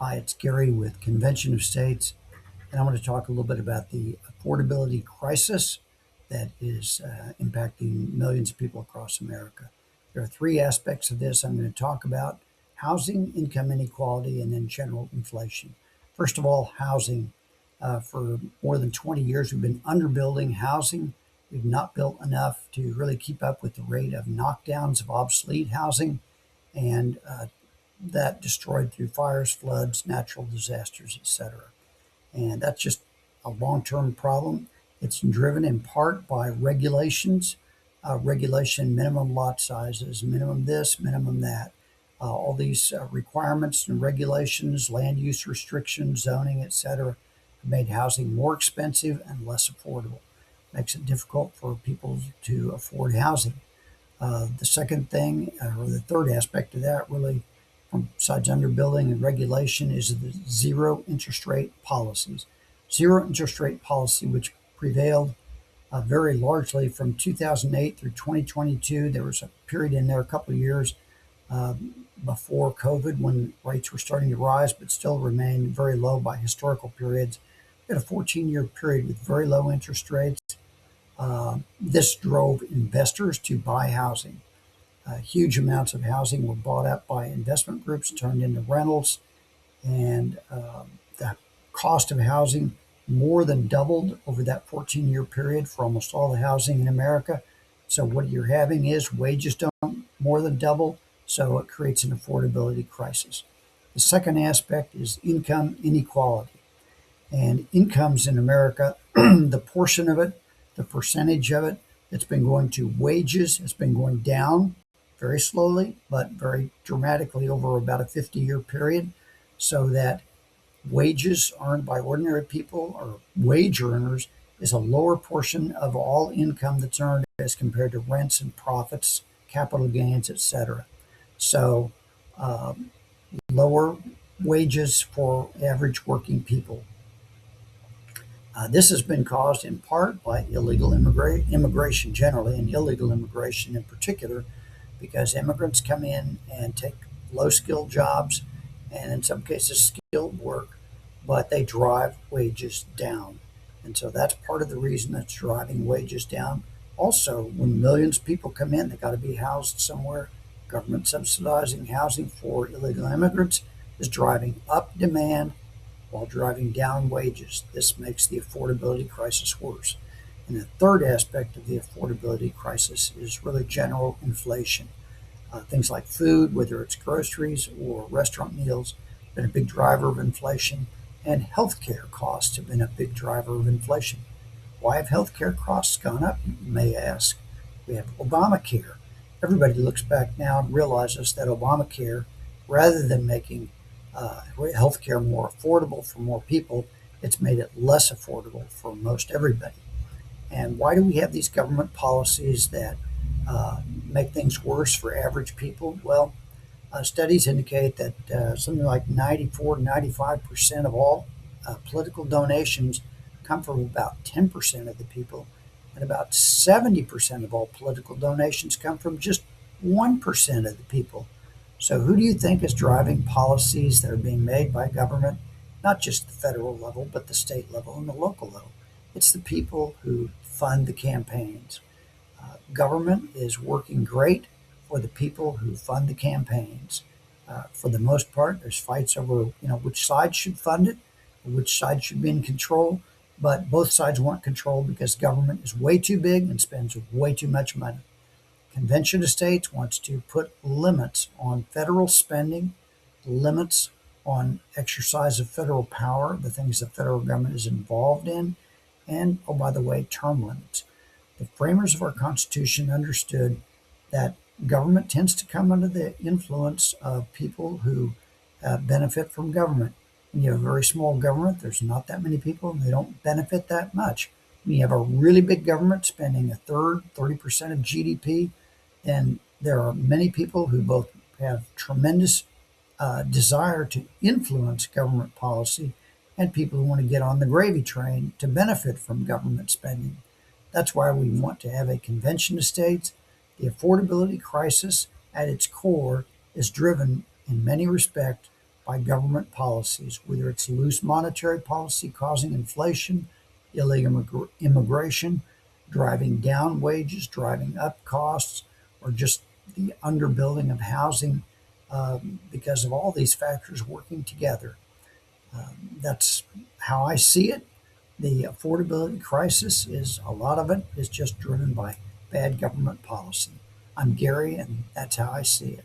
Hi, it's Gary with Convention of States, and I want to talk a little bit about the affordability crisis that is impacting millions of people across America. There are three aspects of this I'm going to talk about: housing, income inequality, and then general inflation. First of all, housing. For more than 20 years, we've been underbuilding housing. We've not built enough to really keep up with the rate of knockdowns of obsolete housing, and that destroyed through fires, floods, natural disasters, etc. And that's just a long-term problem. It's driven in part by regulations, regulation, minimum lot sizes, minimum this, minimum that. All these requirements and regulations, land use restrictions, zoning, etc., have made housing more expensive and less affordable. Makes it difficult for people to afford housing. The second thing, or the third aspect of that, really, besides underbuilding and regulation, is the zero interest rate policies. Zero interest rate policy, which prevailed very largely from 2008 through 2022. There was a period in there, a couple of years uh, before COVID, when rates were starting to rise, but still remained very low by historical periods. We had a 14-year period with very low interest rates. This drove investors to buy housing. Huge amounts of housing were bought up by investment groups, turned into rentals, and the cost of housing more than doubled over that 14-year period for almost all the housing in America. So what you're having is wages don't more than double, so it creates an affordability crisis. The second aspect is income inequality. And incomes in America, the portion of it, the percentage of it that's been going to wages has been going down very slowly, but very dramatically over about a 50-year period, so that wages earned by ordinary people or wage earners is a lower portion of all income that's earned as compared to rents and profits, capital gains, etc. So, lower wages for average working people. This has been caused in part by illegal immigration generally, and illegal immigration in particular, because immigrants come in and take low skilled jobs and in some cases skilled work, but they drive wages down. And so that's part of the reason that's driving wages down. Also, when millions of people come in, they got to be housed somewhere. Government subsidizing housing for illegal immigrants is driving up demand while driving down wages. This makes the affordability crisis worse. And the third aspect of the affordability crisis is really general inflation. Things like food, whether it's groceries or restaurant meals, have been a big driver of inflation, and healthcare costs have been a big driver of inflation. Why have healthcare costs gone up, you may ask? We have Obamacare. Everybody looks back now and realizes that Obamacare, rather than making healthcare more affordable for more people, it's made it less affordable for most everybody. And why do we have these government policies that make things worse for average people? Well, studies indicate that something like 94 to 95% of all political donations come from about 10% of the people, and about 70% of all political donations come from just 1% of the people. So, who do you think is driving policies that are being made by government, not just the federal level, but the state level and the local level? It's the people who fund the campaigns. Government is working great for the people who fund the campaigns. For the most part, there's fights over which side should fund it, which side should be in control. But both sides want control because government is way too big and spends way too much money. Convention of States wants to put limits on federal spending, limits on exercise of federal power, the things the federal government is involved in, and, oh, by the way, term limits. The framers of our Constitution understood that government tends to come under the influence of people who benefit from government. When you have a very small government, there's not that many people, and they don't benefit that much. When you have a really big government spending a third, 30% of GDP, then there are many people who both have tremendous desire to influence government policy and people who want to get on the gravy train to benefit from government spending. That's why we want to have a convention of states. The affordability crisis at its core is driven in many respects by government policies, whether it's loose monetary policy causing inflation, illegal immigration, driving down wages, driving up costs, or just the underbuilding of housing because of all these factors working together. That's how I see it. The affordability crisis is a lot of it is just driven by bad government policy. I'm Gary, and that's how I see it.